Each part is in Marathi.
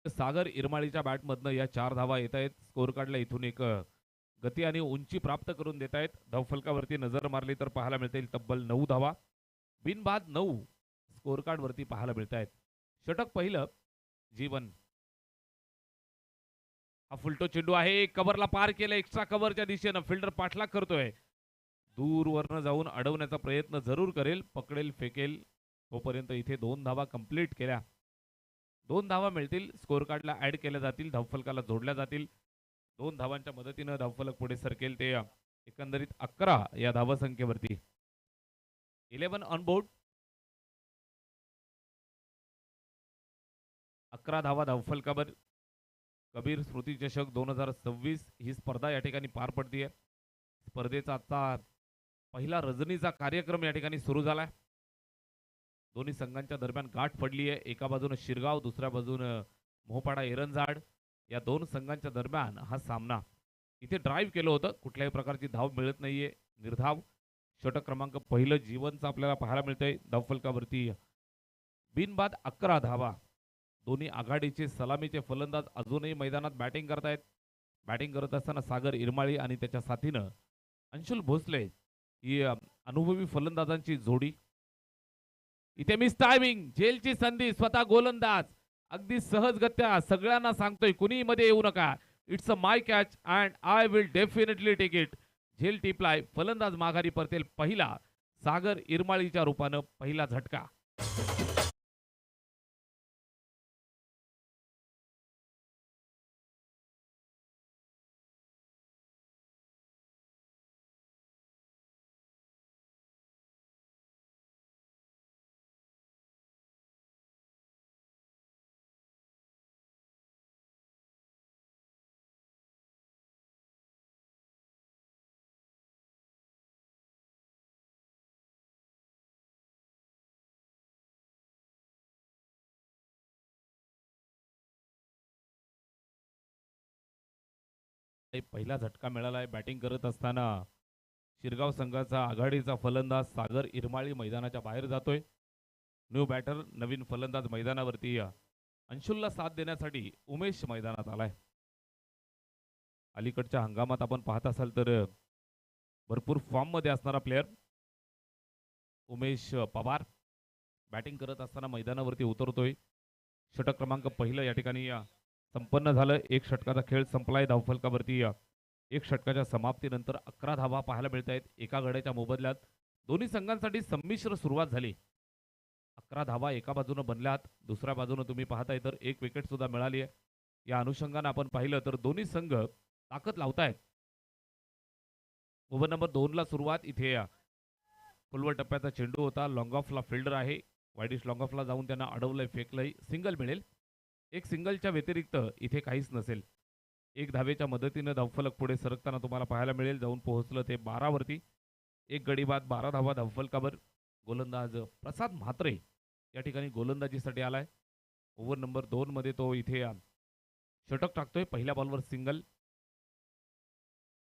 सागर इरमाळीच्या बॅटमधनं या 4 धावा येत आहेत. स्कोर कार्डला इथून एक गती आणि उंची प्राप्त करून देत आहेत. धावफलकावरती नजर मारली तर पाहायला मिळतील तब्बल 9 धावा. बिनबाद 9 स्कोर कार्डवरती पाहायला मिळत आहेत. षटक पहिलं जीवन. हा फुलटो चेंडू आहे. कव्हरला पार केलं. एक्स्ट्रा कव्हरच्या दिशेनं फिल्डर पाठलाग करतोय. दूरवरनं जाऊन अडवण्याचा प्रयत्न जरूर करेल. पकडेल, फेकेल. तोपर्यंत इथे 2 धावा कंप्लीट केल्या. 2 धावा मिळतील. स्कोर कार्डला ऍड केल्या जातील. धावफलकाला जोडल्या जातील. 2 धावांच्या मदतीनं धावफलक पुढे सरकेल. ते एकंदरीत 11 या धावसंख्येवरती. 11 ऑन बोर्ड. 11 धावा धावफलकावर. कबीर स्मृती चषक 2026 ही स्पर्धा या ठिकाणी पार पडतीये. स्पर्धेचा आता पहिला रजनीचा कार्यक्रम या ठिकाणी सुरू झालाय. दोन्ही संघांच्या दरम्यान गाठ पडली आहे. एका बाजूने शिरगाव, दुसऱ्या बाजूने मोहपाडा एरंजाड. या दोन संघांच्या दरम्यान हा सामना. इथे ड्राईव्ह केलं होतं. कुठल्याही प्रकारची धाव मिळत नाहीये. निर्धाव. षटक क्रमांक पहिलं जीवनचं आपल्याला पाहायला मिळतंय. धावफलकावरती बिनबाद 11 धावा. दोन्ही आघाडीचे सलामीचे फलंदाज अजूनही मैदानात बॅटिंग करतायत. बॅटिंग करत असताना सागर इरमाळी आणि त्याच्या साथीनं अंशुल भोसले ही अनुभवी फलंदाजांची जोडी. इथे मिस टायमिंग. झेलची संधी. स्वतः गोलंदाज अगदी सहजगत्या सगळ्यांना सांगतोय कुणी मध्ये येऊ नका. It's a my catch and I will definitely take it. झेल टिपलाय. फलंदाज माघारी परतेल. पहिला सागर इरमाळीच्या रूपानं पहिला झटका. पहिला झटका मिळाला आहे. बॅटिंग करत असताना शिरगाव संघाचा आघाडीचा फलंदाज सागर इरमाळी मैदानाच्या बाहेर जातोय. न्यू बॅटर नवीन फलंदाज मैदानावरती. अंशुलला साथ देण्यासाठी उमेश मैदानात आलाय. अलीकडच्या हंगामात आपण पाहत असाल तर भरपूर फॉर्म मध्ये असणारा प्लेयर उमेश पवार बॅटिंग करत असताना मैदानावरती उतरतोय. षटक क्रमांक पहिलं या ठिकाणी संपन्न झालं. एक षटकाचा खेळ संपलाय. धावफलकावरती एक षटकाच्या समाप्तीनंतर 11 धावा पाहायला मिळत आहेत. एका गड्याच्या मोबदल्यात दोन्ही संघांसाठी संमिश्र सुरुवात झाली. 11 धावा एका बाजूनं बनल्यात. दुसऱ्या बाजूनं तुम्ही पाहताय तर एक विकेट सुद्धा मिळाली आहे. या अनुषंगानं आपण पाहिलं तर दोन्ही संघ ताकद लावतायत. ओव्हर नंबर 2 ला सुरुवात. इथे फुलवर टप्प्याचा चेंडू होता. लॉंग ऑफला फिल्डर आहे. वाईडिश लॉंग ऑफला जाऊन त्यांना अडवलंय, फेकलंय. सिंगल मिळेल. एक सिंगलच्या व्यतिरिक्त इथे काहीच नसेल. एक धावेच्या मदतीनं धावफलक पुढे सरकताना तुम्हाला पाहायला मिळेल. जाऊन पोहोचलं ते 12 वरती. एक गडी बाद 12 धावा धावफलकावर. गोलंदाज प्रसाद म्हात्रे या ठिकाणी गोलंदाजीसाठी आलाय. ओव्हर नंबर 2 मध्ये तो इथे षटक टाकतोय. पहिल्या बॉलवर सिंगल.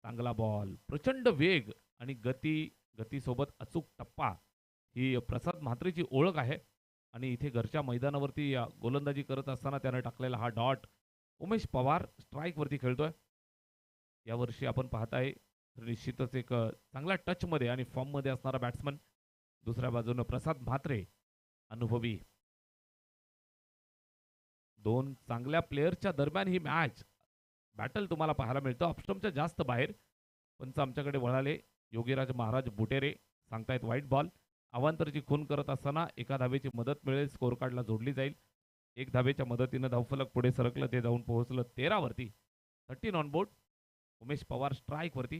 चांगला बॉल. प्रचंड वेग आणि गतीसोबत अचूक टप्पा ही प्रसाद म्हात्रेची ओळख आहे. आणि इथे घरच्या मैदानावरती गोलंदाजी करत असताना त्यानं टाकलेला हा डॉट. उमेश पवार स्ट्राईक वरती खेळतोय. यावर्षी आपण पाहताय निश्चितच एक चांगल्या टच मध्ये आणि फॉर्म मध्ये असणारा बॅट्समन. दुसऱ्या बाजूने प्रसाद म्हात्रे अनुभवी. दोन चांगल्या प्लेयरच्या दरम्यान ही मॅच बॅटल तुम्हाला पाहायला मिळतं. ऑप्स्टमच्या जास्त बाहेर. पंच आमच्याकडे वळाले. योगीराज महाराज बुटेरे सांगतायत व्हाईट बॉल. अवांतरची खून करत असताना एका धावेची मदत मिळेल. स्कोर कार्डला जोडली जाईल. एक धावेच्या मदतीनं धावफलक पुढे सरकलं. ते जाऊन पोहोचलं 13 वरती. 13 on board. Umesh Pawar strike वरती.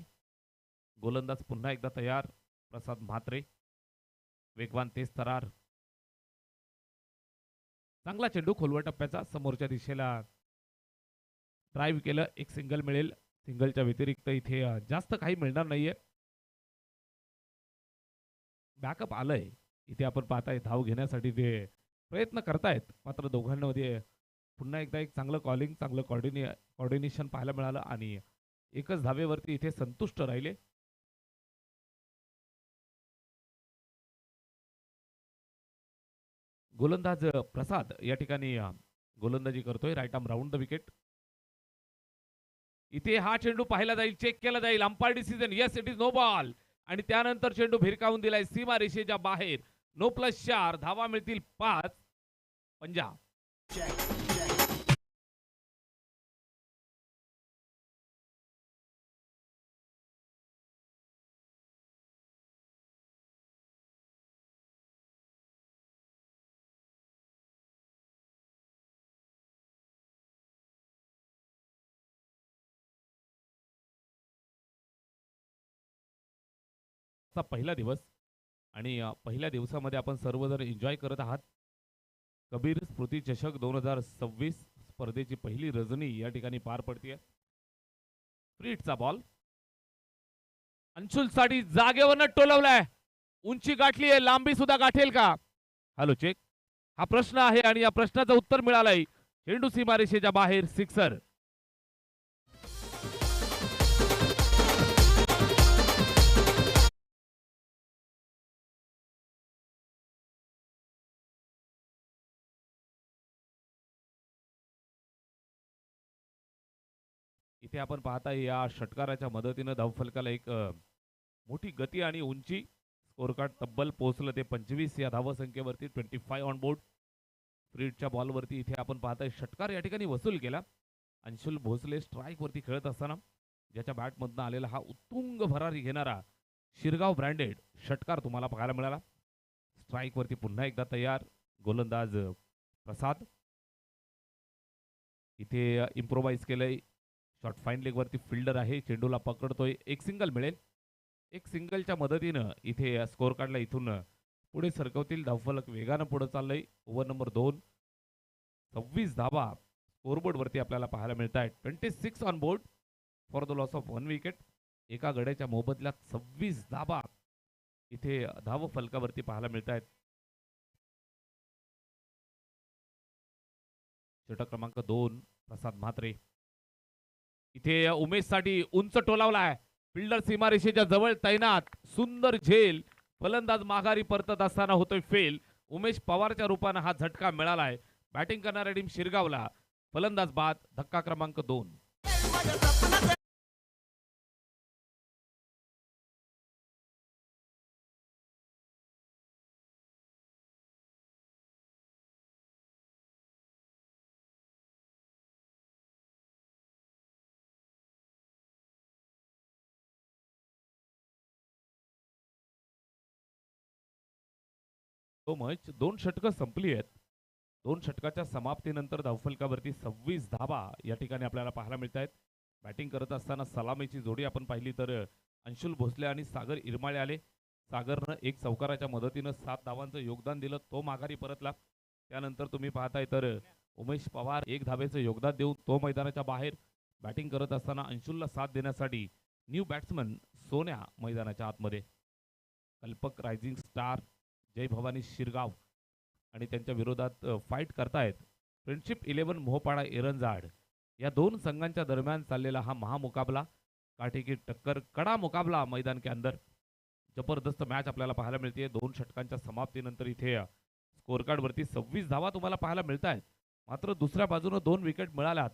गोलंदाज पुन्हा एकदा तयार. प्रसाद म्हात्रे. वेगवान तेज तरार. चांगला चेंडू खोलवर टप्प्याचा समोरच्या दिशेला ड्राईव्ह केलं. एक सिंगल मिळेल. सिंगलच्या व्यतिरिक्त इथे जास्त काही मिळणार नाहीये. बॅकअप आलंय. इथे आपण पाहताय धाव घेण्यासाठी ते प्रयत्न करतायत. मात्र दोघांमध्ये पुन्हा एकदा एक चांगलं कॉलिंग, चांगलं कॉर्डिनेशन पाहायला मिळालं आणि एकच धावेवरती इथे संतुष्ट राहिले. गोलंदाज प्रसाद या ठिकाणी गोलंदाजी करतोय. Right arm round the wicket. इथे हा चेंडू पाहिला जाईल, चेक केला जाईल. Umpire decision, yes it is no ball. आणि त्यानंतर चेंडू भिरकावून दिलाय सीमा रेषेच्या बाहेर. नो प्लस 4, धावा मिळतील 5. पंजाब. पहिला दिवस आणि पहिल्या दिवसामध्ये आपण सर्वजण एन्जॉय करत आहात. कबीर स्मृती चषक 2026 स्पर्धेची पहिली रजनी या ठिकाणी पार पडते. फ्रीटचा बॉल अंशुलसाठी जागेवरनं टोलवलाय. उंची गाठली आहे, लांबी सुद्धा गाठेल का? Hello check. हा प्रश्न आहे आणि या प्रश्नाचं उत्तर मिळालंय. चेंडू सीमारेषेच्या बाहेर, सिक्सर. इथे आपण पाहता या षटकाराच्या मदतीनं धावफलकाला एक मोठी गती आणि उंची. स्कोर कार्ड तब्बल पोहोचलं ते 25 या धावसंख्येवरती. 25 ऑन बोर्ड. फ्रीडच्या बॉलवरती इथे आपण पाहताय षटकार या ठिकाणी वसूल केला. अंशुल भोसले स्ट्राईक वरती खेळत असताना ज्याच्या बॅटमधनं आलेला हा उत्तुंग भरारी घेणारा शिरगाव ब्रँडेड षटकार तुम्हाला पाहायला मिळाला. स्ट्राईक वरती पुन्हा एकदा तयार गोलंदाज प्रसाद. इथे इम्प्रोवाइज केलंय. शॉर्ट फाईन लेग वरती फिल्डर आहे, चेंडूला पकडतोय. एक सिंगल मिळेल. एक सिंगलच्या मदतीनं इथे स्कोर कार्डला इथून पुढे सरकवतील. धावफलक वेगानं पुढे चाललंय. Over number 2. 26 धावा स्कोरबोर्ड वरती आपल्याला पाहायला मिळत आहेत. 26 on board for the loss of 1 wicket. एका गड्याच्या मोबदल्यात 26 धावा इथे धाव फलकावरती पाहायला मिळत आहेत. षटक क्रमांक 2 प्रसाद म्हात्रे. इथे उमेशसाठी उंच टोलावलाय. फिल्डर सीमारेषेच्या जवळ तैनात. सुंदर झेल. फलंदाज माघारी परतत असताना होतोय फेल. उमेश पवारच्या रूपानं हा झटका मिळालाय. बॅटिंग करणाऱ्या टीम शिरगावला. फलंदाज बाद. धक्का क्रमांक 2. तो मच 2 षटकं संपली आहेत. 2 षटकाच्या समाप्तीनंतर धावफलकावरती 26 धावा या ठिकाणी आपल्याला पाहायला मिळत आहेत. बॅटिंग करत असताना सलामीची जोडी आपण पाहिली तर अंशुल भोसले आणि सागर इरमाळे आले. सागरनं एक चौकाराच्या मदतीनं 7 धावांचं योगदान दिलं, तो माघारी परतला. त्यानंतर तुम्ही पाहताय तर उमेश पवार 1 धावेचं योगदान देऊन तो मैदानाच्या बाहेर. बॅटिंग करत असताना अंशुलला साथ देण्यासाठी न्यू बॅट्समन सोन्या मैदानाच्या आतमध्ये. कल्पक रायझिंग स्टार जय भवानी शिरगाव आणि त्यांच्या विरोधात फाईट करतायत फ्रेंडशिप 11 मोहपाडा एरंजाड. या 2 संघांच्या दरम्यान चाललेला हा महामुकाबला, काठी की टक्कर, कडा मुकाबला मैदान के अंदर. जबरदस्त मॅच आपल्याला पाहायला मिळते. 2 षटकांच्या समाप्तीनंतर इथे स्कोर कार्ड वरती 26 धावा तुम्हाला पाहायला मिळत आहेत. मात्र दुसऱ्या बाजूने 2 विकेट मिळाल्यात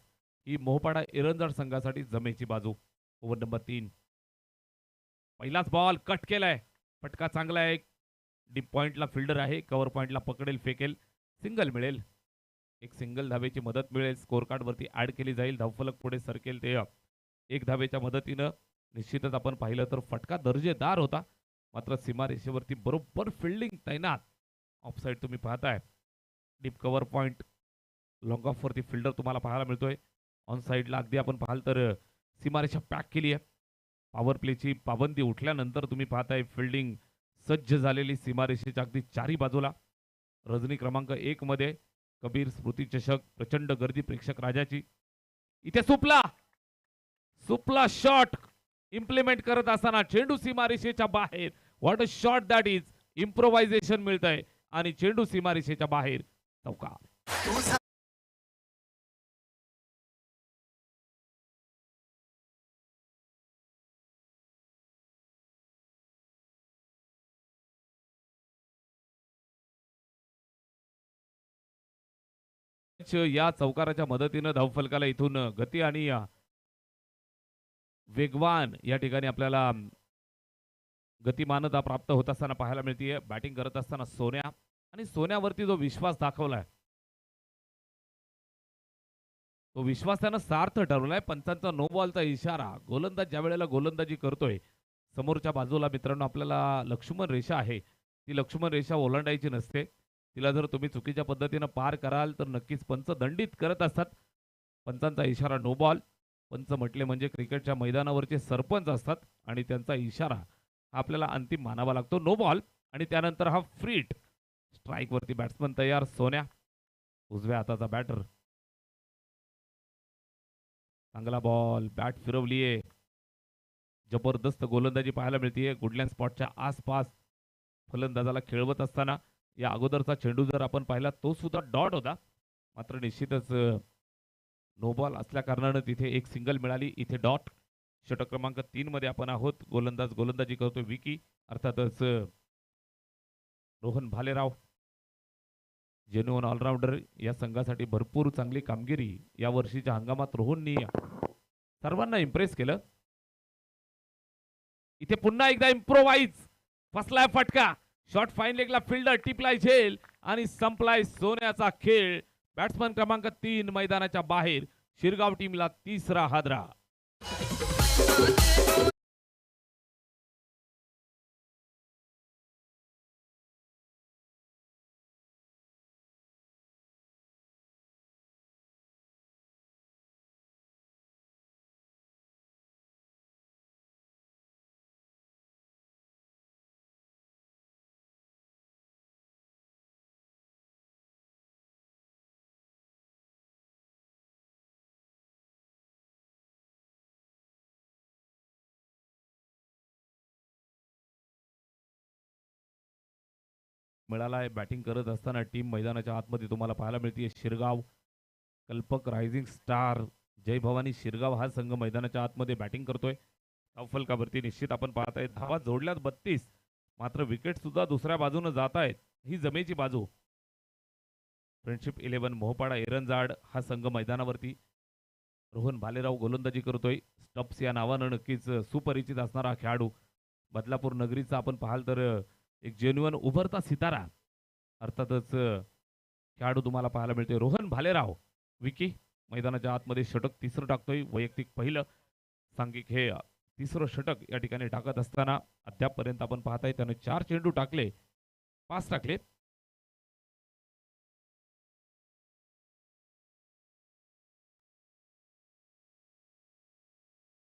ही मोहपाडा एरंजाड संघासाठी जमेची बाजू. Over number 3. पहिलाच बॉल कट केलाय. फटका चांगला आहे. डीप पॉइंटला फिल्डर आहे, कव्हर पॉइंटला पकडेल, फेकेल, सिंगल मिळेल. एक सिंगल धावेची मदत मिळेल. स्कोर कार्ड वरती ऍड केली जाईल. धावफलक पुढे सरकेल ते 1 धावेच्या मदतीनं. निश्चितच आपण पाहिलं तर फटका दर्जेदार होता. मात्र सीमारेषेवरती बरोबर फिल्डिंग तैनात. ऑफसाईड तुम्ही पाहताय. Deep cover point long of वरती फिल्डर तुम्हाला पाहायला मिळतोय. ऑन साईडला अगदी आपण पाहाल तर सीमारेषा पॅक केली आहे. पॉवर प्लेची पाबंदी उठल्यानंतर तुम्ही पाहताय फिल्डिंग सज्ज झालेली सीमारेषेच्या अगदी चारी बाजूला. रजनी क्रमांक 1 मध्ये कबीर स्मृती चषक, प्रचंड गर्दी प्रेक्षक राजाची. इथे सुपला सुपला शॉट इम्प्लिमेंट करत असताना चेंडू सीमारेषेच्या बाहेर. What a shot that is. Improvisation मिळतंय आणि चेंडू सीमारेषेच्या बाहेर. चौकार. या चौकाराच्या मदतीनं धावफलकाला इथून गती आणि वेगवान या ठिकाणी आपल्याला गतिमानता प्राप्त होत असताना पाहायला मिळते. बॅटिंग करत असताना सोन्या आणि सोन्यावरती जो विश्वास दाखवलाय तो विश्वास त्यानं सार्थ ठरवलाय. पंचांचा नो बॉलचा इशारा. गोलंदाज ज्या वेळेला गोलंदाजी करतोय समोरच्या बाजूला मित्रांनो आपल्याला लक्ष्मण रेषा आहे. ती लक्ष्मण रेषा ओलांडायची नसते. तिला जर तुम्ही चुकीच्या पद्धतीनं पार कराल तर नक्कीच पंच दंडित करत असतात. पंचांचा इशारा नो बॉल. पंच म्हटले म्हणजे क्रिकेटच्या मैदानावरचे सरपंच असतात आणि त्यांचा इशारा हा आपल्याला अंतिम मानावा लागतो. नो बॉल आणि त्यानंतर हा फ्रीट. स्ट्राईकवरती बॅट्समन तयार. सोन्या उजव्या हाताचा बॅटर. चांगला बॉल. बॅट फिरवलीये. जबरदस्त गोलंदाजी पाहायला मिळतीये. गुडलँड स्पॉटच्या आसपास फलंदाजाला खेळवत असताना या अगोदरचा चेंडू जर आपण पाहिला तो सुद्धा डॉट होता. मात्र निश्चितच नो बॉल असल्या कारणानं तिथे एक सिंगल मिळाली. इथे डॉट. षटक क्रमांक 3 मध्ये आपण आहोत. गोलंदाज गोलंदाजी करतोय विकी. अर्थातच रोहन भालेराव जेन्युइन ऑलराऊंडर. या संघासाठी भरपूर चांगली कामगिरी या वर्षीच्या हंगामात रोहननी सर्वांना इम्प्रेस केलं. इथे पुन्हा एकदा इम्प्रोवाइज. फसलाय फटका. शॉट फाईन लेगला फिल्डर टिपलाय झेल आणि संपलाय सोन्याचा खेळ. बॅट्समन क्रमांक 3 मैदानाच्या बाहेर. शिरगाव टीमला तिसरा हादरा. मिळाला आहे. बॅटिंग करत असताना टीम मैदानाच्या आतमध्ये तुम्हाला पाहायला मिळते. शिरगाव कल्पक रायझिंग स्टार जय भवानी शिरगाव हा संघ मैदानाच्या आतमध्ये बॅटिंग करतोय. धावफलकावरती निश्चित आपण पाहताय धावा जोडल्यात 32. मात्र विकेट सुद्धा दुसऱ्या बाजूने जात आहेत. ही जमेची बाजू. फ्रेंडशिप 11 मोहपाडा एरंजाड हा संघ मैदानावरती. रोहन भालेराव गोलंदाजी करतोय. स्टप्स या नावानं नक्कीच सुपरिचित असणारा खेळाडू. बदलापूर नगरीचा आपण पाहाल तर एक जेन्युइन उभरता सितारा अर्थातच खेळाडू तुम्हाला पाहायला मिळतोय. रोहन भालेराव. विकी मैदानाच्या आतमध्ये षटक तिसरं टाकतोय. वैयक्तिक पहिलं. सांघिक हे तिसरं षटक या ठिकाणी टाकत असताना अद्यापपर्यंत आपण पाहताय त्याने 4 चेंडू टाकले. 5 टाकले.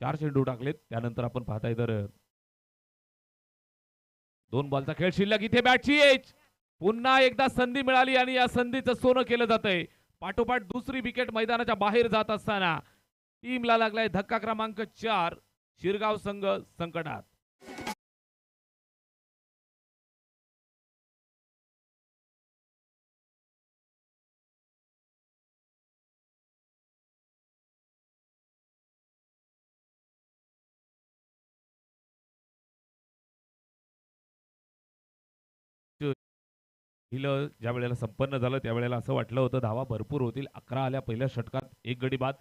चार चेंडू टाकलेत. त्यानंतर आपण पाहताय तर 2 बॉलचा खेळ शिल्लक. इथे बॅटची एज. पुन्हा एकदा संधी मिळाली आणि या संधीचं सोनं केलं जातंय. पाठोपाठ दुसरी विकेट मैदानाच्या बाहेर जात असताना टीमला लागलाय धक्का क्रमांक 4. शिरगाव संघ संकटात. हिलं ज्या वेळेला संपन्न झालं त्यावेळेला असं वाटलं होतं धावा भरपूर होतील. 11 आल्या पहिल्या षटकात. 1 गडी बाद.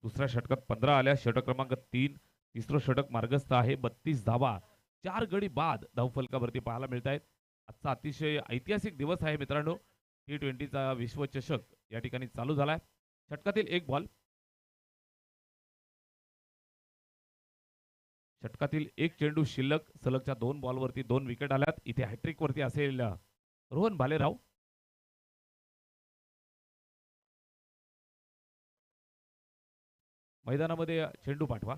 दुसऱ्या षटकात 15 आल्या. षटक क्रमांक 3. तिसरं षटक मार्गस्थ आहे. 32 धावा 4 गडी बाद धावफलकावरती पाहायला मिळत आहेत. आजचा अतिशय ऐतिहासिक दिवस आहे मित्रांनो. T20चा विश्वचषक या ठिकाणी चालू झालाय. षटकातील 1 बॉल. षटकातील 1 चेंडू शिल्लक. सलगच्या 2 बॉलवरती 2 विकेट आल्यात. इथे हॅट्रिक वरती असेल रोहन भालेराव. मैदानामध्ये चेंडू पाठवा.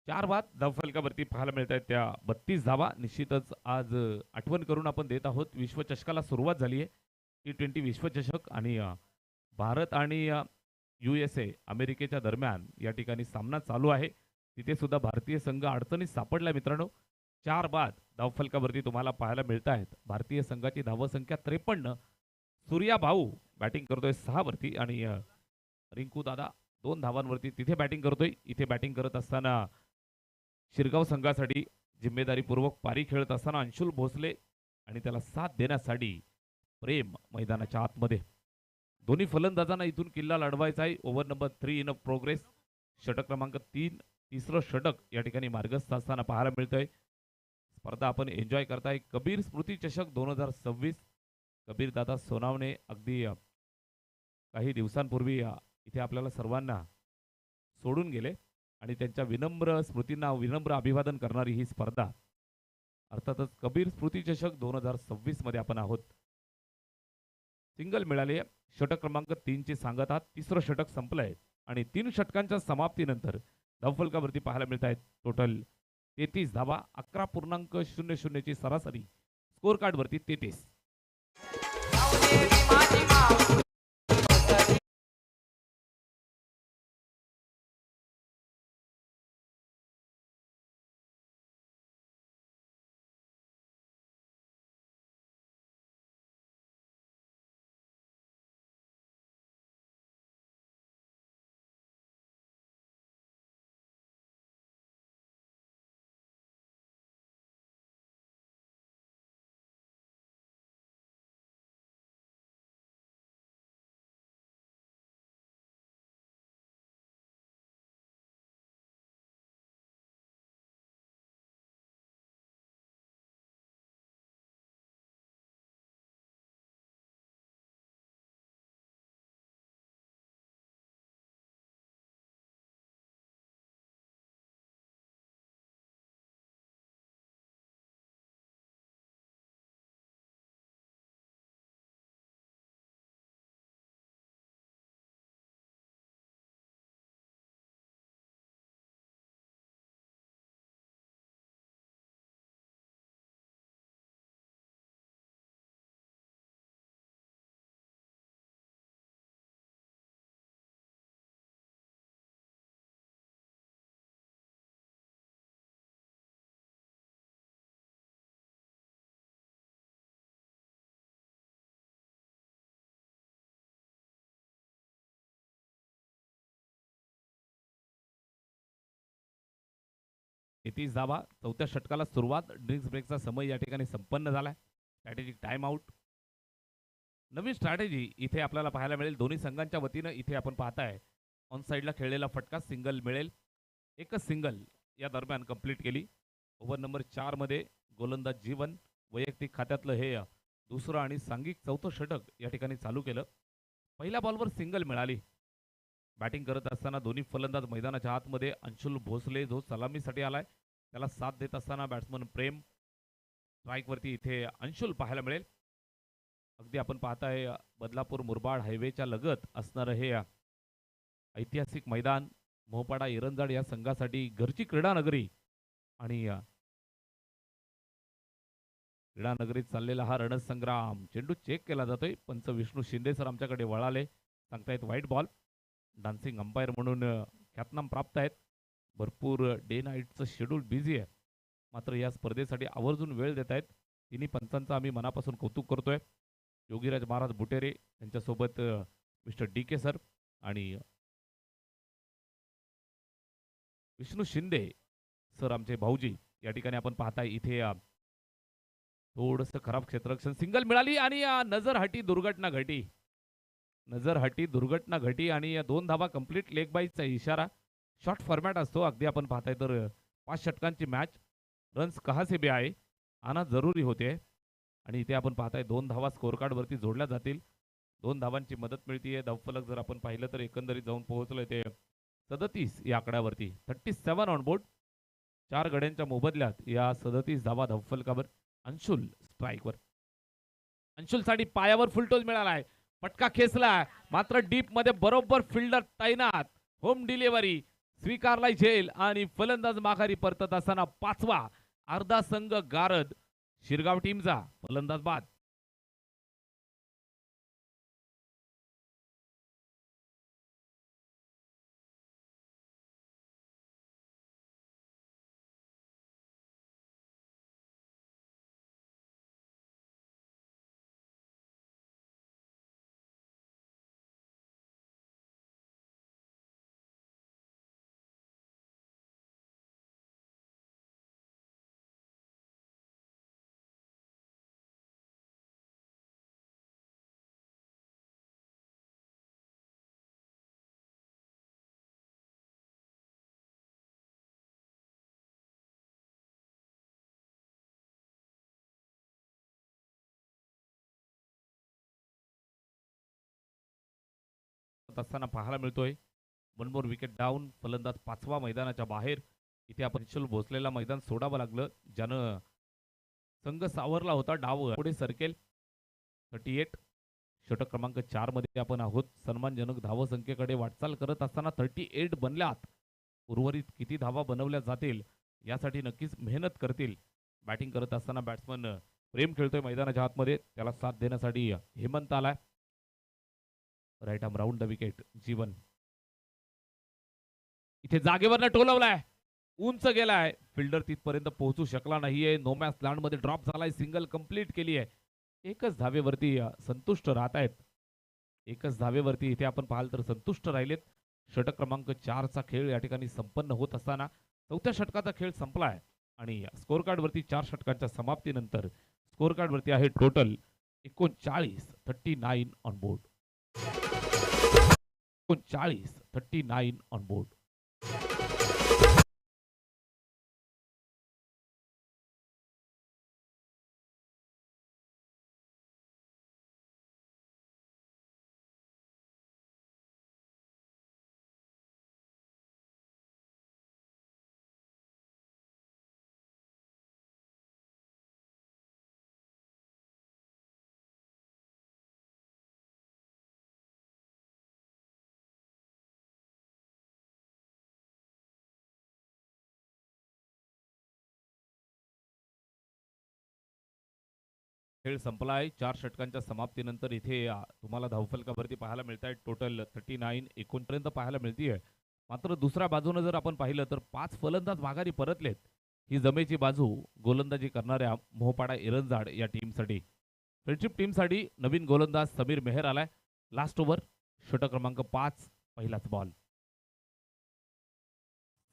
चार बाद धावफलकावरती पाहायला मिळत आहेत. त्या 32 धावा. निश्चितच आज आठवण करून आपण देत आहोत विश्वचषकाला सुरुवात झाली आहे. T20 विश्वचषक आणि भारत आणि USA अमेरिकेच्या दरम्यान या ठिकाणी सामना चालू आहे. तिथे सुद्धा भारतीय संघ अडचणीत सापडला मित्रांनो. 4 बाद धावफलकावरती तुम्हाला पाहायला मिळत आहेत. भारतीय संघाची धावसंख्या 53. सूर्या भाऊ बॅटिंग करतोय 6 वरती आणि रिंकू दादा 2 धावांवरती तिथे बॅटिंग करतोय. इथे बॅटिंग करत असताना शिरगाव संघासाठी जिम्मेदारीपूर्वक पारी खेळत असताना अंशुल भोसले आणि त्याला साथ देण्यासाठी प्रेम मैदानाच्या आतमध्ये. दोन्ही फलंदाजांना इथून किल्ला लढवायचा आहे. Over number 3 in progress. षटक क्रमांक 3, तिसरं षटक या ठिकाणी मार्गस्थ असताना पाहायला मिळतंय. स्पर्धा आपण एन्जॉय करताय. कबीर स्मृती चषक 2026. कबीर दादा सोनावणे अगदी काही दिवसांपूर्वी इथे आपल्याला सर्वांना सोडून गेले आणि त्यांच्या विनम्र स्मृतींना विनम्र अभिवादन करणारी ही स्पर्धा. अर्थातच कबीर स्मृती चषक 2026 मध्ये आपण आहोत. सिंगल मिळाले. षटक क्रमांक 3 ची सांगता. तिसरं षटक संपलंय आणि 3 षटकांच्या समाप्तीनंतर धावफलकावरती पाहायला मिळत आहेत टोटल 33 धावा. 11.00 ची सरासरी. स्कोर कार्ड वरती 33. तेहतीस धावा. चौथ्या षटकाला सुरुवात. ड्रिंक्स ब्रेकचा समय या ठिकाणी संपन्न झालाय. Strategic time out. नवीन स्ट्रॅटेजी इथे आपल्याला पाहायला मिळेल. दोन्ही संघांच्या वतीनं इथे आपण पाहताय ऑन साईडला खेळलेला फटका सिंगल मिळेल. एकच सिंगल या दरम्यान कंप्लीट केली. ओव्हर नंबर 4 मध्ये गोलंदाज जीवन वैयक्तिक खात्यातलं हे दुसरं आणि सांघिक चौथं षटक या ठिकाणी चालू केलं. पहिल्या बॉलवर सिंगल मिळाली. बॅटिंग करत असताना दोन्ही फलंदाज मैदानाच्या आतमध्ये. अंशुल भोसले जो सलामीसाठी आलाय त्याला साथ देत असताना बॅट्समन प्रेम. स्ट्राईकवरती इथे अंशुल पाहायला मिळेल. अगदी आपण पाहताय बदलापूर मुरबाड हायवेच्या लगत असणारं हे ऐतिहासिक मैदान. मोहपाडा इरंजाड या संघासाठी घरची क्रीडा नगरी आणि क्रीडा नगरीत चाललेला हा रणसंग्राम. चेंडू चेक केला जातोय. पंच विष्णू शिंदे सर आमच्याकडे वळाले. सांगतायत व्हाईट बॉल. डान्सिंग अंपायर म्हणून ख्यातनाम प्राप्त आहेत. भरपूर डे नाईटचं शेड्यूल बिझी आहे, मात्र या स्पर्धेसाठी आवर्जून वेळ देत आहेत. तिन्ही पंचांचं आम्ही मनापासून कौतुक करतोय. योगीराज महाराज बुटेरे त्यांच्यासोबत मिस्टर डी के सर आणि विष्णू शिंदे सर आमचे भाऊजी. या ठिकाणी आपण पाहताय इथे थोडंसं खराब क्षेत्ररक्षण. सिंगल मिळाली आणि नजर दुर्घटना घटी आणि 2 धावा कंप्लीट. लेग बाईचा इशारा. शॉर्ट फॉर्मॅट असतो. अगदी आपण पाहताय तर 5 षटकांची मॅच. रन्स कहा से भी आए आना जरुरी होते आणि इथे आपण पाहताय 2 धावा स्कोर कार्ड वरती जोडल्या जातील. 2 धावांची मदत मिळतीये. धावफलक जर आपण पाहिलं तर एकंदरीत जाऊन पोहोचलोय ते 37 या आकड्यावरती. 37 ऑन बोर्ड. 4 गड्यांच्या मोबदल्यात या 37 धावा धावफलकावर. अंशुल स्ट्राईकवर. अंशुलसाठी पायावर फुलटोस मिळालाय. पटका खेचला मात्र डीप मध्ये बरोबर फिल्डर तैनात. होम डिलिव्हरी स्वीकारलाय झेल आणि फलंदाज माघारी परतत असताना 5वा अर्धा संघ गारद. शिरगाव टीमचा फलंदाज बाद. असताना पाहायला मिळतोय. One more wicket down. फलंदाज 5वा मैदानाच्या बाहेर. इथे आपण भोसलेला मैदान सोडावं लागलं, ज्यानं संघ सावरला होता. डाव पुढे सरकेल. 38. षटक क्रमांक 4 मध्ये आपण आहोत. सन्मानजनक धावसंख्येकडे वाटचाल करत असताना 38 बनल्यात. उर्वरित किती धावा बनवल्या जातील यासाठी नक्कीच मेहनत करतील. बॅटिंग करत असताना बॅट्समन प्रेम खेळतोय मैदानाच्या आतमध्ये. त्याला साथ देण्यासाठी हेमंत आलाय. Right arm round the wicket. Jeevan इथे जागेवरनं टोलवलाय. उंच गेलाय. फिल्डर तिथपर्यंत पोहोचू शकला नाहीये. नोमॅस लँड मध्ये ड्रॉप झालाय. सिंगल कंप्लीट केली आहे. एकच धावेवरती संतुष्ट राहत आहेत. एकच धावेवरती इथे आपण पाहाल तर संतुष्ट राहिलेत. षटक क्रमांक 4 चा खेळ या ठिकाणी संपन्न होत असताना 4थ्या षटकाचा खेळ संपलाय आणि स्कोअर कार्ड वरती 4 षटकांच्या समाप्तीनंतर स्कोअर कार्ड वरती आहे total 39 on board. 39 on board. खेळ संपला आहे. 4 षटकांच्या समाप्तीनंतर इथे तुम्हाला धावफलकावरती पाहायला मिळत आहे टोटल 39 एकोणपर्यंत पाहायला मिळतीये. मात्र दुसऱ्या बाजूने जर आपण पाहिलं तर 5 फलंदाज माघारी परतलेत. ही जमेची बाजू गोलंदाजी करणाऱ्या मोहपाडा इरंजाड या टीमसाठी. फ्रेंडशिप टीमसाठी नवीन गोलंदाज समीर मेहर आलाय. लास्ट ओव्हर षटक क्रमांक 5 पहिलाच बॉल.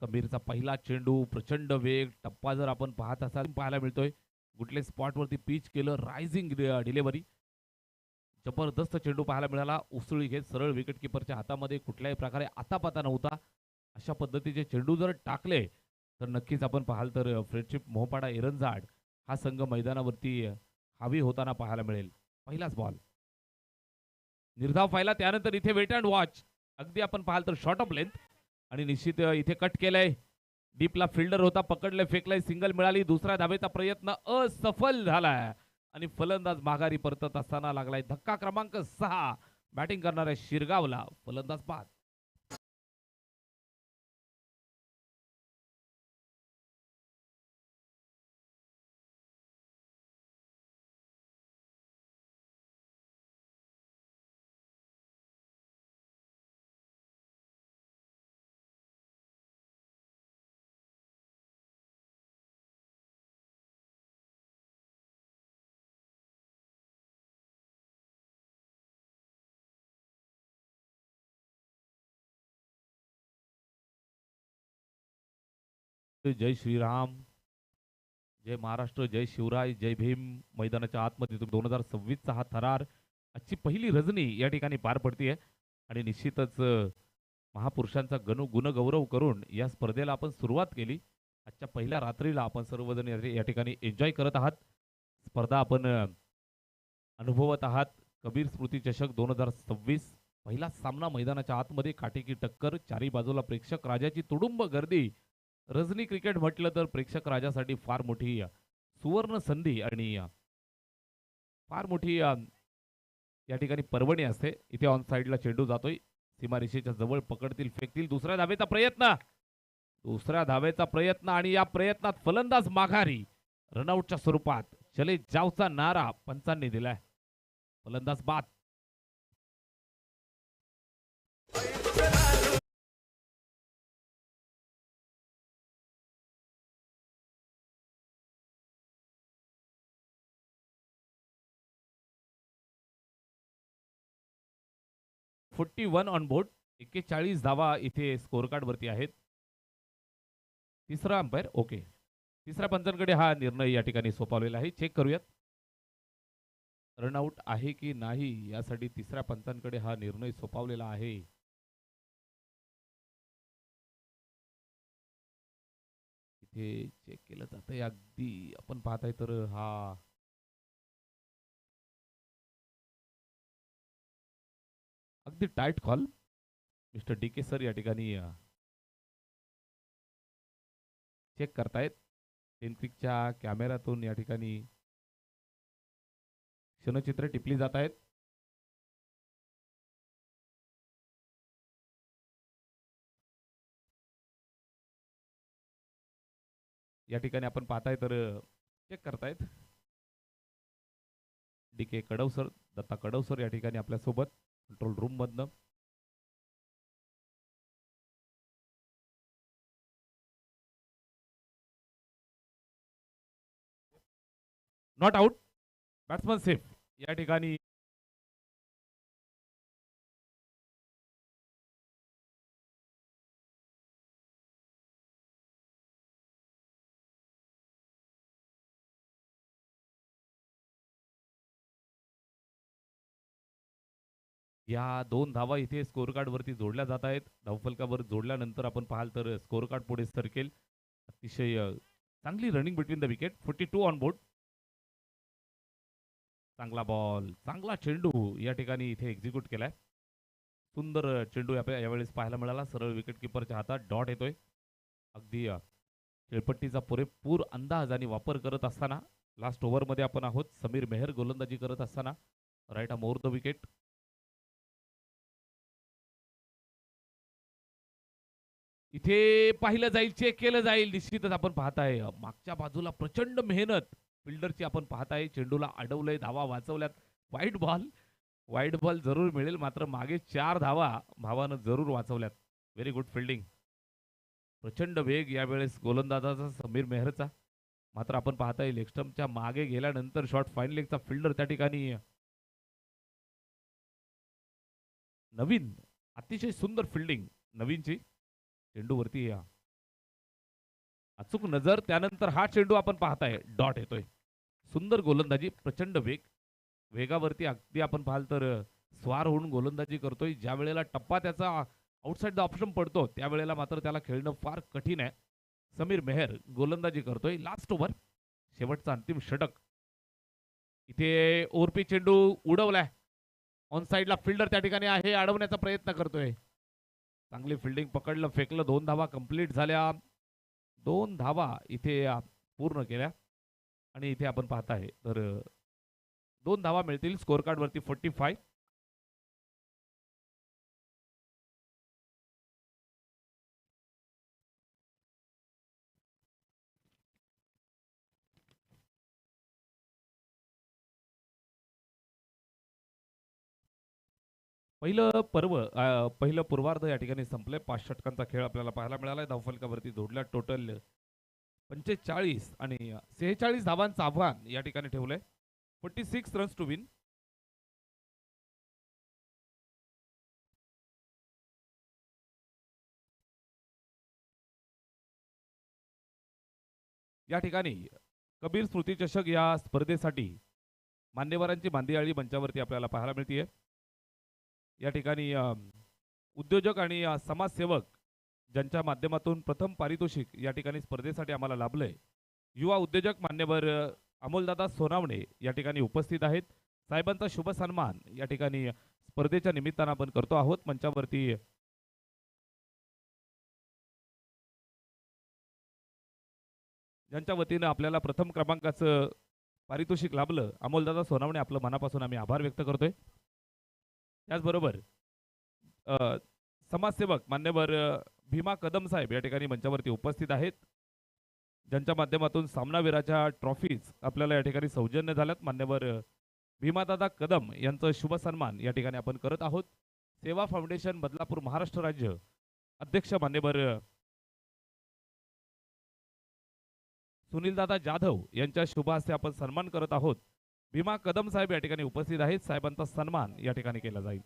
समीरचा पहिला चेंडू प्रचंड वेग टप्पा जर आपण पाहत असाल पाहायला मिळतोय. कुठले स्पॉट वरती पिच केलं. Rising delivery. जबरदस्त चेंडू पाहायला मिळाला. उसळी घेत सरळ विकेट किपरच्या हातामध्ये कुठल्याही प्रकारे आतापाता नव्हता. अशा पद्धतीचे चेंडू जर टाकले तर नक्कीच आपण पाहाल तर फ्रेंडशिप मोहपाडा इरंजाड हा संघ मैदानावरती हावी होताना पाहायला मिळेल. पहिलाच बॉल. निर्धाव पाहिला. त्यानंतर इथे वेट अँड वॉच. अगदी आपण पाहाल तर शॉर्ट ऑफ लेंथ आणि निश्चित इथे कट केलंय. डीपला फिल्डर होता. पकडले फेकलाय. सिंगल मिळाली. दुसऱ्या धावेचा प्रयत्न असफल झालाय आणि फलंदाज माघारी परतत असताना लागलाय धक्का क्रमांक 6. बॅटिंग करणाऱ्या शिरगावला फलंदाज बाद. जय श्रीराम. जय महाराष्ट्र. जय शिवराय. जय भीम. मैदानाच्या आतमध्ये 2026 चा हा थरार. आजची पहिली रजनी या ठिकाणी पार पडतीये आणि निश्चितच महापुरुषांचा गुणगौरव करून या स्पर्धेला आपण सुरुवात केली. आजच्या पहिल्या रात्रीला आपण सर्वजण या ठिकाणी एन्जॉय करत आहात. स्पर्धा आपण अनुभवत आहात. कबीर स्मृती चषक 2026 पहिला सामना मैदानाच्या आतमध्ये काटेकी टक्कर. चारी बाजूला प्रेक्षक राजाची तुडुंब गर्दी. रजनी क्रिकेट म्हटलं तर प्रेक्षक राजासाठी फार मोठी सुवर्ण संधी आणि फार मोठी या ठिकाणी पर्वणी असते. इथे ऑन साइडला चेंडू जातोय. सीमारेषेच्या जवळ पकडतील फेकतील. दुसऱ्या धावेचा प्रयत्न. दुसऱ्या धावेचा प्रयत्न आणि या प्रयत्नात फलंदाज माघारी. रनआउटच्या स्वरूपात चले जावचा नारा पंचांनी दिलाय. फलंदाज बाद. One on board. 41 धावा इथे स्कोअर कार्ड वरती आहेत. तिसरा अंपायर ओके. तिसऱ्या पंचांकडे हा निर्णय या ठिकाणी सोपवलेला आहे. चेक करूयात रनआउट आहे की नाही यासाठी तिसऱ्या पंचांकडे हा निर्णय सोपवलेला आहे. इथे चेक केलं जातंय. अगदी आपण पाहताय तर हा अगदी टाइट कॉल. मिस्टर डी के सर या ठिकाणी चेक करतायत. टेनक्विकच्या कॅमेऱ्यातून या ठिकाणी क्षणचित्र टिपली जात आहेत. या ठिकाणी आपण पाहताय तर चेक करतायत डी के कडवसर, दत्ता कडवसर या ठिकाणी आपल्यासोबत कंट्रोल रूम मधनं. नॉट आउट, बॅट्समन सेफ या ठिकाणी. या 2 धावा इथे स्कोर कार्ड वरती जोडल्या जात आहेत. धावफलकावर जोडल्यानंतर आपण पाहाल तर स्कोर कार्ड पुढे सरकेल. अतिशय चांगली running between the wicket. 42 on board. चांगला बॉल, चांगला चेंडू या ठिकाणी इथे एक्झिक्यूट केलाय. सुंदर चेंडू यावेळेस पाहायला मिळाला. सरळ विकेट किपरच्या हातात डॉट येतोय. अगदी खेळपट्टीचा पुरेपूर अंदाज आणि वापर करत असताना लास्ट ओव्हरमध्ये आपण आहोत. समीर मेहर गोलंदाजी करत असताना राईट मोर द विकेट. इथे पाहिलं जाईल, चेक केलं जाईल. निश्चितच आपण पाहताय मागच्या बाजूला प्रचंड मेहनत फिल्डरची आपण पाहताय. चेंडूला अडवलंय, धावा वाचवल्यात. वाईट बॉल जरूर मिळेल, मात्र मागे 4 धावा भावानं जरूर वाचवल्यात. Very good fielding. प्रचंड वेग यावेळेस गोलंदाजाचा समीर मेहरचा. मात्र आपण पाहताय लेग स्टंपच्या मागे गेल्यानंतर शॉट फाईन लेगचा फिल्डर त्या ठिकाणी नवीन. अतिशय सुंदर फिल्डिंग नवीनची. चेंडूवरती अचूक नजर, त्यानंतर हा चेंडू आपण पाहताय डॉट येतोय. सुंदर गोलंदाजी, प्रचंड वेग. वेगावरती अगदी आपण पाहाल तर स्वार होऊन गोलंदाजी करतोय. ज्या वेळेला टप्पा त्याचा आउटसाइड द ऑप्शन पडतो त्यावेळेला मात्र त्याला खेळणं फार कठीण आहे. समीर मेहर गोलंदाजी करतोय. लास्ट ओव्हर, शेवटचा अंतिम षटक. इथे ओरपी चेंडू उडवलाय. ऑन साइडला फिल्डर त्या ठिकाणी आहे, अडवण्याचा प्रयत्न करतोय. चांगली फिल्डिंग, पकडलं, फेकलं. 2 धावा कंप्लीट झाल्या. 2 धावा इथे पूर्ण केल्या आणि इथे आपण पाहताय तर 2 धावा मिळतील स्कोर कार्ड वरती. 45. पहिलं पूर्वार्ध या ठिकाणी संपले. 5 षटकांचा खेळ आपल्याला पाहायला मिळालाय. धावफलकावरती जोडल्या टोटल 45 आणि 46 धावांचं आव्हान या ठिकाणी ठेवलंय. 46 रन्स टू विन. या ठिकाणी कबीर स्मृती चषक या स्पर्धेसाठी मान्यवरांची मांदियाळी मंचावरती आपल्याला पाहायला मिळते. या ठिकाणी उद्योजक आणि समाजसेवक ज्यांच्या माध्यमातून प्रथम पारितोषिक या ठिकाणी स्पर्धेसाठी आम्हाला लाभलंय, युवा उद्योजक मान्यवर अमोलदादा सोनावणे या ठिकाणी उपस्थित आहेत. साहेबांचा शुभ सन्मान या ठिकाणी स्पर्धेच्या निमित्तानं आपण करतो आहोत. मंचावरती ज्यांच्या वतीनं आपल्याला प्रथम क्रमांकाचं पारितोषिक लाभलं, अमोलदादा सोनावणे, आपलं मनापासून आम्ही आभार व्यक्त करतोय. त्याचबरोबर समाजसेवक मान्यवर भीमा कदम साहेब या ठिकाणी मंचावरती उपस्थित आहेत, ज्यांच्या माध्यमातून सामनावीराच्या ट्रॉफीज आपल्याला या ठिकाणी सौजन्य झाल्यात. मान्यवर भीमादादा कदम यांचं शुभ सन्मान या ठिकाणी आपण करत आहोत. सेवा फाउंडेशन बदलापूर महाराष्ट्र राज्य अध्यक्ष मान्यवर सुनीलदादा जाधव यांच्या शुभ हस्ते आपण सन्मान करत आहोत. भीमा कदम साहेब या ठिकाणी उपस्थित आहेत. साहेबांचा सन्मान या ठिकाणी केला जाईल.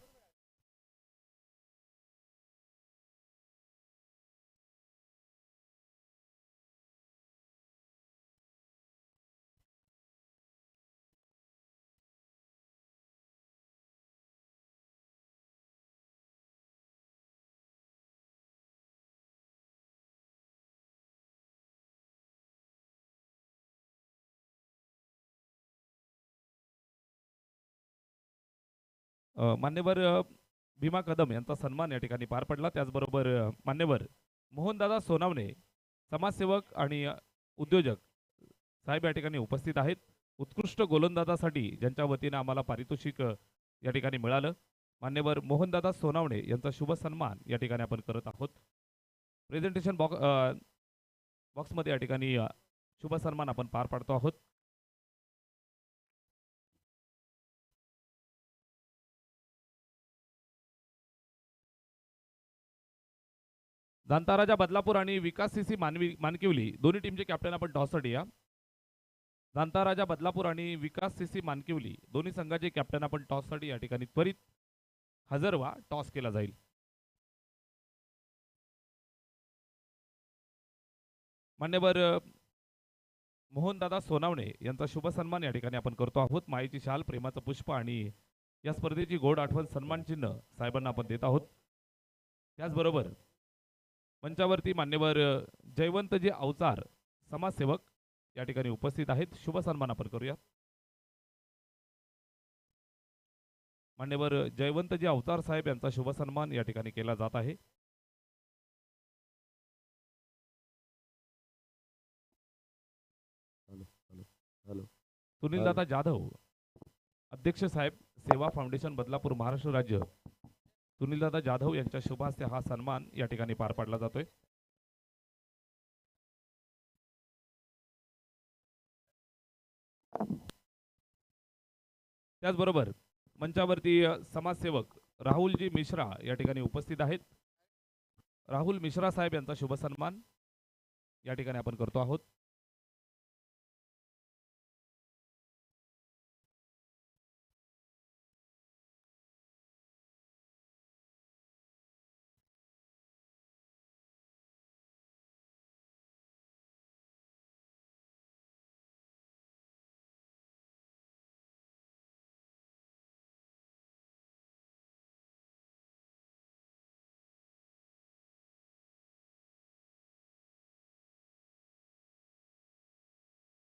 मान्यवर भीमा कदम यांचा सन्मान या ठिकाणी पार पडला. त्याचबरोबर मान्यवर मोहनदादा सोनावणे समाजसेवक आणि उद्योजक साहेब या ठिकाणी उपस्थित आहेत. उत्कृष्ट गोलंदाजासाठी ज्यांच्या वतीने आम्हाला पारितोषिक या ठिकाणी मिळालं, मान्यवर मोहनदादा सोनावणे यांचा शुभ सन्मान या ठिकाणी आपण करत आहोत. प्रेझेंटेशन बॉक्समध्ये या ठिकाणी शुभ सन्मान आपण पार पाडतो आहोत. जांताराजा बदलापूर आणि विकास सीसी मानकिवली दोन्ही टीमचे कॅप्टन आपण टॉससाठी या. जांताराजा बदलापूर आणि विकास सीसी मानकिवली दोन्ही संघाचे कॅप्टन आपण टॉससाठी या ठिकाणी त्वरित हजर व्हा. टॉस केला जाईल. मान्यवर मोहनदादा सोनावणे यांचा शुभ सन्मान या ठिकाणी आपण करतो आहोत. मायेची शाल, प्रेमाचं पुष्प आणि या स्पर्धेची गोड आठवण सन्मान चिन्ह साहेबांना आपण देत आहोत. त्याचबरोबर मंचावरती मान्यवर जयवंतजी अवचार समाजसेवक या ठिकाणी उपस्थित आहेत. शुभ सन्मान आपण करूया. मान्यवर जयवंतजी अवचार साहेब यांचा शुभ सन्मान या ठिकाणी केला जात आहे. सुनीलदादा जाधव अध्यक्ष साहेब सेवा फाउंडेशन बदलापूर महाराष्ट्र राज्य, सुनीलदादा जाधव यांच्या शुभ हस्ते हा सन्मान या ठिकाणी पार पाडला जातोय. त्याचबरोबर मंचावरती समाजसेवक राहुलजी मिश्रा या ठिकाणी उपस्थित आहेत. राहुल मिश्रा साहेब यांचा शुभ सन्मान या ठिकाणी आपण करतो आहोत.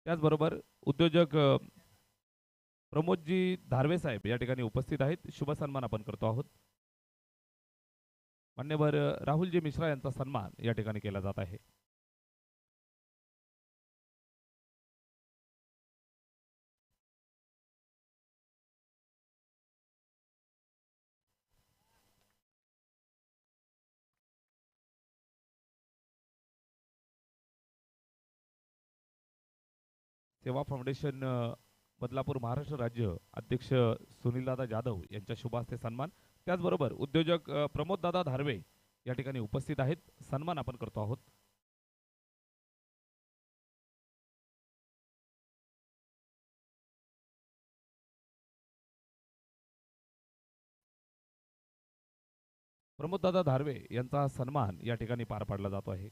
त्याचबरोबर उद्योजक प्रमोदजी धारवे साहेब या ठिकाणी उपस्थित आहेत. शुभ सन्मान आपण करतो आहोत. मान्यवर राहुलजी मिश्रा यांचा सन्मान या ठिकाणी केला जात आहे. सेवा फाउंडेशन बदलापूर महाराष्ट्र राज्य अध्यक्ष सुनीलदादा जाधव यांच्या शुभ हस्ते सन्मान. त्याचबरोबर उद्योजक प्रमोददादा धारवे या ठिकाणी उपस्थित आहेत. सन्मान आपण करतो आहोत. प्रमोददादा धारवे यांचा सन्मान या ठिकाणी पार पाडला जातो आहे.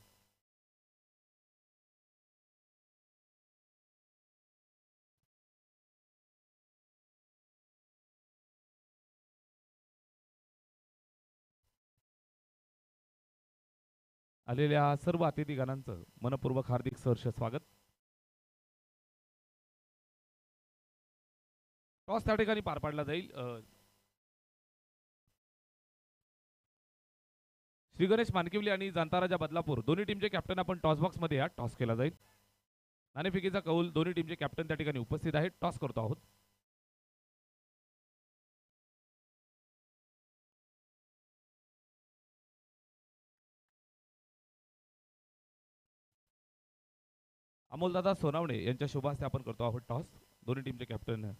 आलेल्या सर्व अतिथीगणांचं मनपूर्वक हार्दिक सहर्ष स्वागत. टॉस त्या ठिकाणी पार पाडला जाईल. श्री गणेश मानकिवली आणि जांताराजा बदलापूर दोन्ही टीमचे कॅप्टन आपण टॉस बॉक्स मध्ये या. टॉस केला जाईल. नाणेफेकीचा कौल दोन्ही टीमचे कॅप्टन त्या ठिकाणी उपस्थित आहेत. टॉस करतो आहोत. अमोलदादा सोनावणे यांच्या शुभ हस्ते आपण करतो आहोत टॉस. दोन्ही टीमचे कॅप्टन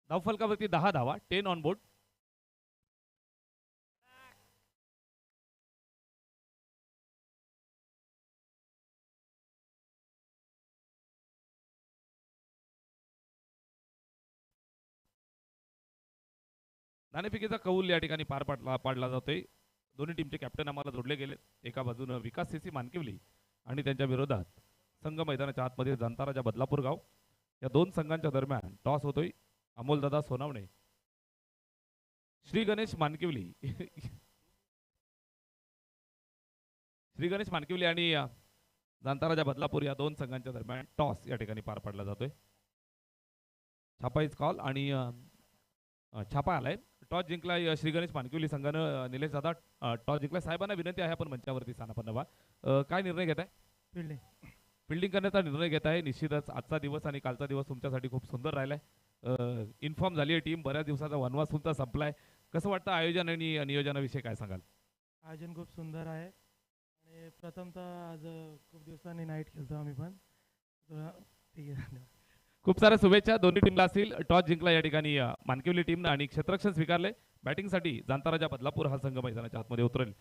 धावफलकावरती 10 धावा, 10 ऑन बोर्ड. नाणेफेकीचा कौल या ठिकाणी पाडला जातोय. दोन्ही टीमचे कॅप्टन आम्हाला जोडले गेले. एका बाजूने विकास सीसी मानकिवली आणि त्यांच्या विरोधात संघ मैदानाच्या आतमध्ये जांताराजा बदलापूर गाव. या दोन संघांच्या दरम्यान टॉस होतोय. अमोलदादा सोनावणे, श्री गणेश मानकिवली श्री गणेश मानकिवली आणि जांताराजा बदलापूर या दोन संघांच्या दरम्यान टॉस या ठिकाणी पार पाडला जातोय. छापा इज कॉल आणि छापा आलाय. टॉस जिंकला श्री गणेश मानकिवली संघानं. निलेश दादा टॉस जिंकला. साहेबांना विनंती आहे आपण मंचावरती स्थानापन्न व्हा. काय निर्णय घेत आहे? फिल्डिंग. फिल्डिंग करण्याचा निर्णय घेत आहे. निश्चितच आजचा दिवस आणि कालचा दिवस तुमच्यासाठी खूप सुंदर राहिलाय. इन्फॉर्म झाली आहे टीम. बऱ्याच दिवसाचा वनवास तुमचा संपलाय. कसं वाटतं आयोजन आणि नियोजनाविषयी काय सांगाल? आयोजन खूप सुंदर आहे आणि प्रथमतः आज खूप दिवसांनी नाईट खेळतो आम्ही पण. ठीक आहे, धन्यवाद. खूप साऱ्या शुभेच्छा दोन्ही टीमला असतील. टॉस जिंकला या ठिकाणी मानकिवली टीमनं आणि क्षेत्ररक्षण स्वीकारले. बॅटिंगसाठी जांताराजा बदलापूर हा संघ मैदानाच्या आतमध्ये उतरेल.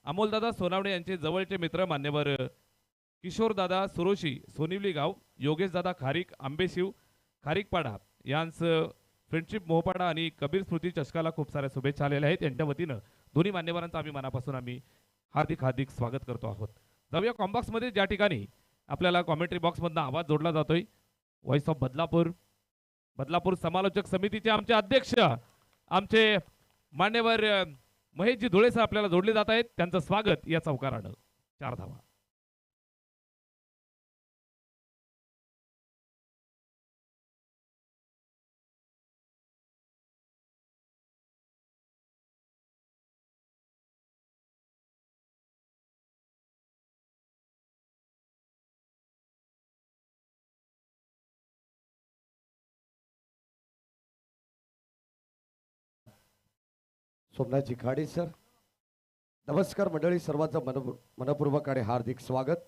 अमोलदादा सोनावणे यांचे जवळचे मित्र मान्यवर किशोरदादा सुरोशी सोनिवली गाव, योगेशदादा खारीक आंबेशिव खारीकपाडा यांचं फ्रेंडशिप मोहपाडा आणि कबीर स्मृती चषकाला खूप साऱ्या शुभेच्छा आलेल्या आहेत. यांच्या वतीनं दोन्ही मान्यवरांचं आम्ही मनापासून हार्दिक हार्दिक स्वागत करतो आहोत. जाऊया कॉम्बॉक्समध्ये ज्या ठिकाणी आपल्याला कॉमेंट्री बॉक्समधनं आवाज जोडला जातोय. व्हॉइस ऑफ बदलापूर समालोचक समितीचे आमचे अध्यक्ष आमचे मान्यवर महेशजी धुळे सर आपल्याला जोडले जात आहेत. त्यांचं स्वागत या चौकारानं. 4 धावा. सोमनाथ जिखाडे सर. नमस्कार मंडळी, सर्वांचं मनपूर्वक आणि हार्दिक स्वागत.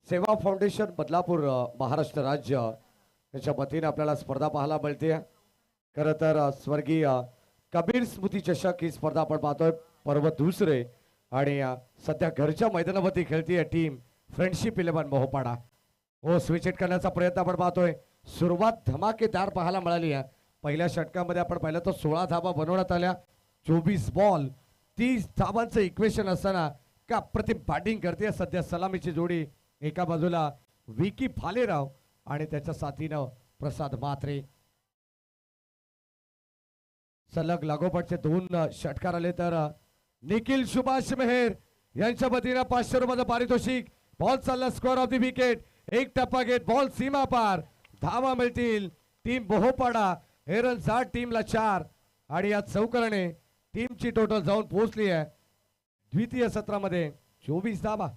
सेवा फाउंडेशन बदलापूर महाराष्ट्र राज्य यांच्या वतीने आपल्याला स्पर्धा पाहायला मिळते. खरं तर स्वर्गीय कबीर स्मृती चषक ही स्पर्धा आपण पाहतोय. पर्व दुसरे आणि सध्या घरच्या मैदानावरती खेळतीये टीम फ्रेंडशिप 11 मोहपाडा. हो, स्विच हिट करण्याचा प्रयत्न आपण पाहतोय. सुरुवात धमाकेदार पाहायला मिळाली आहे. पहिल्या षटकामध्ये आपण पाहिलं तर 16 धावा बनवण्यात आल्या. 24 बॉल 30 धावांचं इक्वेशन असताना का अप्रतिम बॅटिंग करते सध्या सलामीची जोडी. एका बाजूला विकी भालेराव आणि त्याच्या साथीनं प्रसाद म्हात्रे. सलग लागोपाठचे 2 षटकार आले तर निखिल सुभाष मेहर यांच्या वतीनं 500 रुपयाचं पारितोषिक. बॉल चालला स्कोअर ऑफ द विकेट. एक टप्पा घेत बॉल सीमा पार. धावा मिळतील टीम बोहोपाडा. हेरनझाड टीमला 4 आणि या चौकाराने टीमची टोटल जाऊन पोहोचली आहे द्वितीय सत्रामध्ये 24 धावा.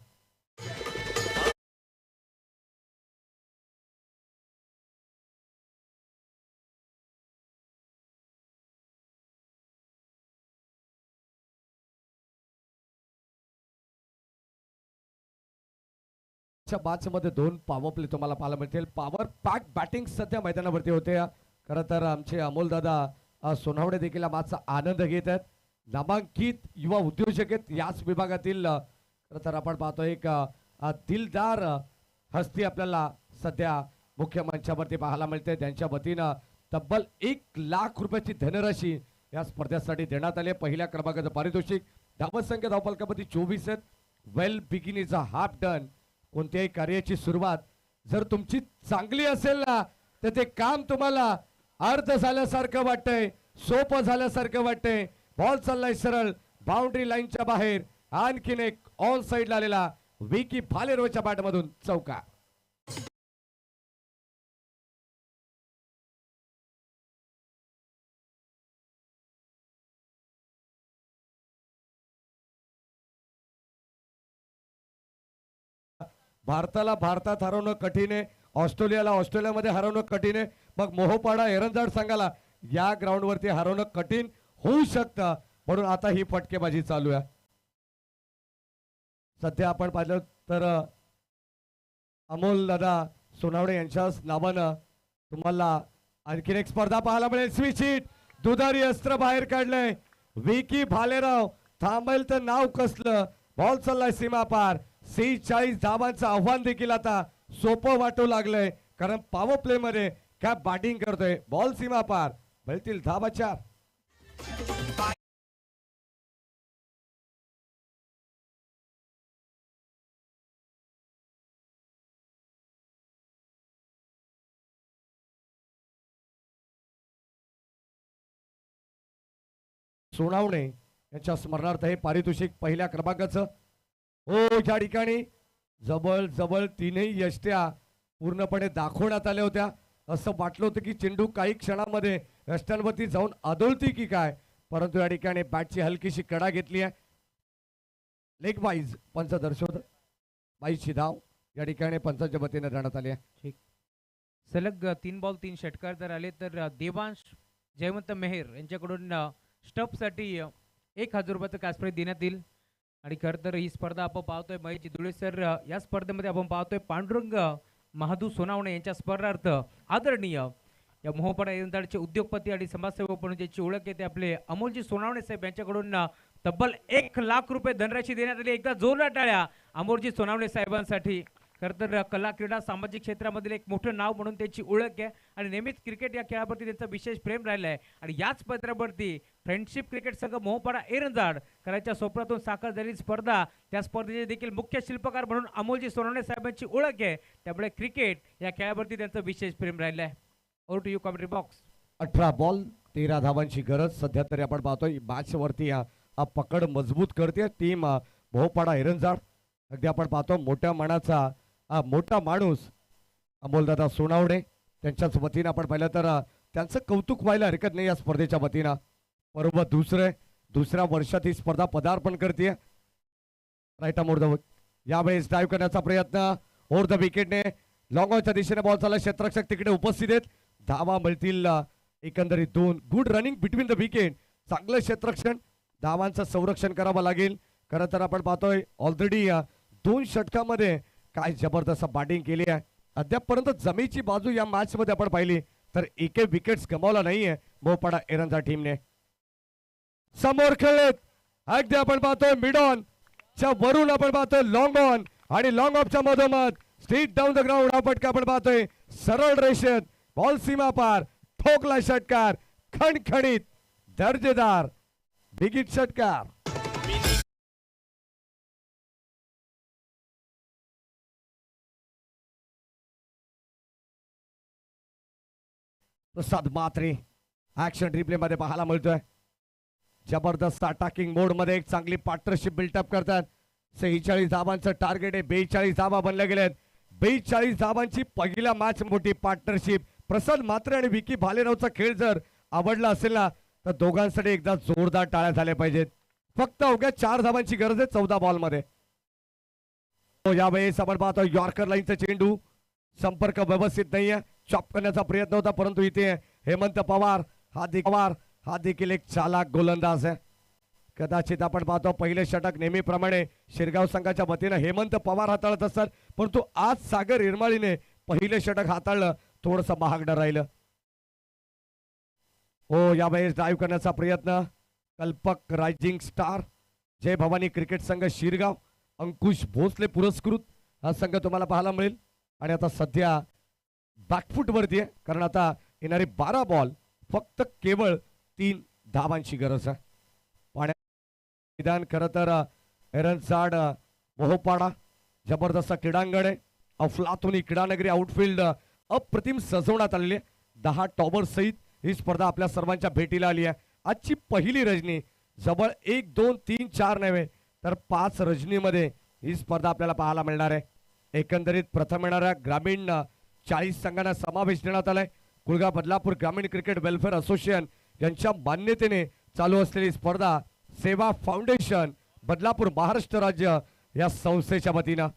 मॅच मध्ये 2 पॉवर प्ले तुम्हाला पाहायला मिळतील. पॉवर पॅक बॅटिंग सध्या मैदानावरती होते. खरं तर आमचे अमोलदादा सोनावणे देखील मॅचचा आनंद घेत आहेत. नामांकित युवा उद्योजक आहेत याच विभागातील. खरं तर आपण पाहतो एक दिलदार हस्ती आपल्याला सध्या मुख्य मंचावरती पाहायला मिळते. त्यांच्या वतीनं तब्बल 1 लाख रुपयाची धनराशी या स्पर्धेसाठी देण्यात आली. पहिल्या क्रमांकाचं पारितोषिक. धावसंख्या धावफलकामध्ये 24 आहेत. Well begin is a half done. कोणत्याही कार्याची सुरुवात जर तुमची चांगली असेल ना तर ते काम तुम्हाला अर्ध झाल्यासारखं वाटतंय, सोपं झाल्यासारखं वाटतंय. बॉल चाललाय सरळ बाउंड्री लाईनच्या बाहेर. आणखीन एक ऑन साइडला आलेला विकी भालेरावच्या बॅटमधून चौका. भारताला भारतात हरवणं कठीण आहे. ऑस्ट्रेलियाला ऑस्ट्रेलियामध्ये हरवणं कठीण आहे. मग मोहोपाडा एरंजाड संघाला या ग्राउंड वरती हरवणं कठीण होऊ शकतं. म्हणून आता ही फटकेबाजी चालू आहे. सध्या आपण पाहिलं तर अमोल दादा सोनावणे यांच्या नावानं तुम्हाला आणखीन एक स्पर्धा पाहायला मिळेल. Switch hit. दुधारी अस्त्र बाहेर काढलंय. विकी भालेराव थांबेल तर नाव कसलं. बॉल चाललाय सीमा पार. 46 धावांचं आव्हान देखील आता सोपं वाटू लागलंय कारण पॉवर प्ले मध्ये काय बॅटिंग करतोय. बॉल सीमा पार. मिळतील धावा 4. सोनावणे यांच्या स्मरणार्थ हे पारितोषिक पहिल्या क्रमांकाचं. हो, या ठिकाणी जवळ जवळ 3ही यष्ट्या पूर्णपणे दाखवण्यात आल्या होत्या. असं वाटलं होतं की चेंडू काही क्षणामध्ये रस्त्यांवरती जाऊन आदळती की काय, परंतु या ठिकाणी बॅटची हलकीशी कडा घेतली आहे. लेग वाईज पंच दर्शवत 22ची धाव या ठिकाणी पंचांच्या वतीने देण्यात आली आहे. सलग 3 बॉल 3 षटकार जर आले तर देवांश जयवंत मेहर यांच्याकडून स्टपसाठी 1,000 रुपयाचं कॅश प्राईज देण्यात येईल. आणि खरं तर ही स्पर्धा आपण पाहतोय महेश जिदुळे सर, या स्पर्धेमध्ये आपण पाहतोय पांडुरंग महादू सोनावणे यांच्या स्पर्धार्थ आदरणीय या मोहपाडा एरंदाळचे उद्योगपती आणि समाजसेवक म्हणून ज्याची ओळख येते आपले अमोलजी सोनावणे साहेब यांच्याकडून तब्बल 1,00,000 रुपये धनराशी देण्यात आली. एकदा जोरदार टाळ्या अमोलजी सोनावणे साहेबांसाठी. खरं तर कला क्रीडा सामाजिक क्षेत्रामधील एक मोठं नाव म्हणून त्याची ओळख आहे आणि नेहमीच क्रिकेट या खेळावरती त्यांचा विशेष प्रेम राहिला आहे. आणि याच पत्रावरती फ्रेंडशिप क्रिकेट संघ मोहपाडा एरंजाड करायच्या स्वप्नातून साकार झालेली स्पर्धा, त्या स्पर्धेचे देखील मुख्य शिल्पकार म्हणून अमोलजी सोनावणे साहेबांची ओळख आहे. त्यामुळे क्रिकेट या खेळावरती त्यांचं विशेष प्रेम राहिलं आहे. Over to you commentary box. 18 ball 13 धावांची गरज सध्या तरी आपण पाहतोय. मॅच वरती पकड मजबूत करते टीम मोहपाडा एरंजाड. अगदी आपण पाहतो मोठ्या मनाचा मोठा माणूस अमोलदादा सोनावणे, त्यांच्याच वतीनं आपण पाहिलं तर त्यांचं कौतुक व्हायला हरकत नाही या स्पर्धेच्या वतीनं. बरोबर दुसऱ्या वर्षात ही स्पर्धा पदार्पण करते. राईट मोर यावेळेस ड्राईव्ह करण्याचा प्रयत्न ओव्हर द विकेटने लॉंग ऑनच्या दिशेने बॉल चालला. क्षेत्ररक्षक तिकडे उपस्थित आहेत. धावा मिळतील एकंदरीत 2. Good running between the wicket. चांगलं क्षेत्ररक्षण, धावांचं संरक्षण करावं लागेल. खरं तर आपण पाहतोय ऑलरेडी 2 षटकामध्ये काय जबरदस्त बॅटिंग केली आहे. अद्यापपर्यंत जमेची बाजू या मॅच मध्ये आपण पाहिली तर एकही विकेट्स गमावला नाहीये मोहपाडा एरंजाड टीमने. समोर खेळलेत अगदी आपण पाहतोय मिड ऑन च्या वरून आपण पाहतोय लॉंग ऑन आणि लॉंग ऑफच्या मधोमध स्ट्रीट डाऊन द ग्राउंड हा फटका आपण पाहतोय सरळ रेषेत बॉल सीमा पार ठोकला षटकार. खणखणीत दर्जेदार बिगिट षटकार. प्रसाद मात्रे ऍक्शन रिप्ले मध्ये पाहायला मिळतोय. जबरदस्त अटॅकिंग मोड मध्ये एक चांगली पार्टनरशिप बिल्टअप करतात. 46 धावांचं टार्गेट आहे. 42 धावा बनल्या गेल्यात. 42 धावांची पहिल्या मॅच मोठी पार्टनरशिप. प्रसाद मात्रे आणि विकी भालेरावचा खेळ जर आवडला असेल ना तर दोघांसाठी एकदा जोरदार टाळ्या झाल्या पाहिजेत. फक्त अवघ्या 4 धावांची गरज आहे 14 बॉल मध्ये. यावेळेस आपण पाहतो यॉर्कर लाईनचा चेंडू संपर्क व्यवस्थित नाहीये. चॉप करण्याचा प्रयत्न होता परंतु इथे हेमंत पवार हा देखील एक चालाक गोलंदाज आहे. कदाचित आपण पाहतो पहिले षटक नेहमीप्रमाणे शिरगाव संघाच्या वतीनं हेमंत पवार हाताळत असतात परंतु आज सागर इरमाळीने पहिले षटक हाताळलं, थोडंसं महागडं राहिलं. हो यावेळेस ड्राईव्ह करण्याचा प्रयत्न कल्पक रायझिंग स्टार जय भवानी क्रिकेट संघ शिरगाव अंकुश भोसले पुरस्कृत हा संघ तुम्हाला पाहायला मिळेल. आणि आता सध्या बॅकफुट वरती आहे कारण आता येणारे 12 बॉल फक्त केवळ 3 धावांची गरज आहे. मैदान खरं तर एरंजाड मोहपाडा जबरदस्त क्रीडांगण आहे. अफलातून क्रीडानगरी आउटफील्ड अप्रतिम सजवण्यात आलेली आहे. 10 टॉवर सहित ही स्पर्धा आपल्या सर्वांच्या भेटीला आली आहे. आजची पहिली रजनी जवळ 1 2 3 4 नव्हे तर 5 रजनीमध्ये ही स्पर्धा आपल्याला पाहायला मिळणार आहे. एकंदरीत प्रथम येणाऱ्या ग्रामीण 40 संघांना समावेश देण्यात आलाय. कुळगाव बदलापूर ग्रामीण क्रिकेट वेलफेअर असोसिएशन यांच्या मान्यतेने चालू असलेली स्पर्धा सेवा फाउंडेशन बदलापूर महाराष्ट्र राज्य या संस्थेच्या वतीनं.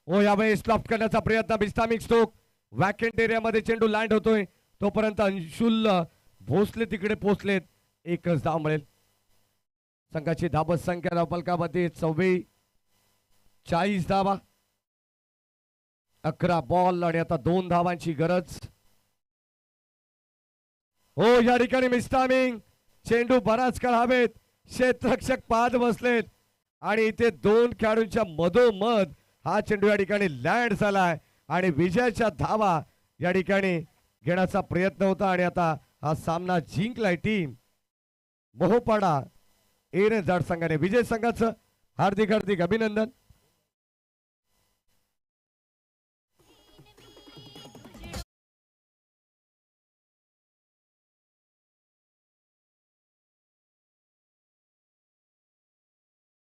ओ यावेळेस लॉफ्ट करण्याचा प्रयत्न बिस्टामिक स्ट्रोक वॅकेंट एरियामध्ये चेंडू लँड होतोय तोपर्यंत अंशुल भोसले तिकडे पोहोचलेत. एकच धाव मिळेल. संघाची धाबत संख्या धावफलकामध्ये 44 धावा 11 बॉल आणि आता 2 धावांची गरज. हो या ठिकाणी मिस्टामिंग चेंडू बराच काळ हवेत. क्षेत्ररक्षक पाहत बसलेत आणि इथे 2 खेळाडूंच्या मधोमध हा चेंडू या ठिकाणी लँड झालाय आणि विजयाच्या धावा या ठिकाणी घेण्याचा प्रयत्न होता आणि आता हा सामना जिंकलाय टीम मोहपाडा एरंजाड संघाने. विजय संघाचं हार्दिक हार्दिक अभिनंदन.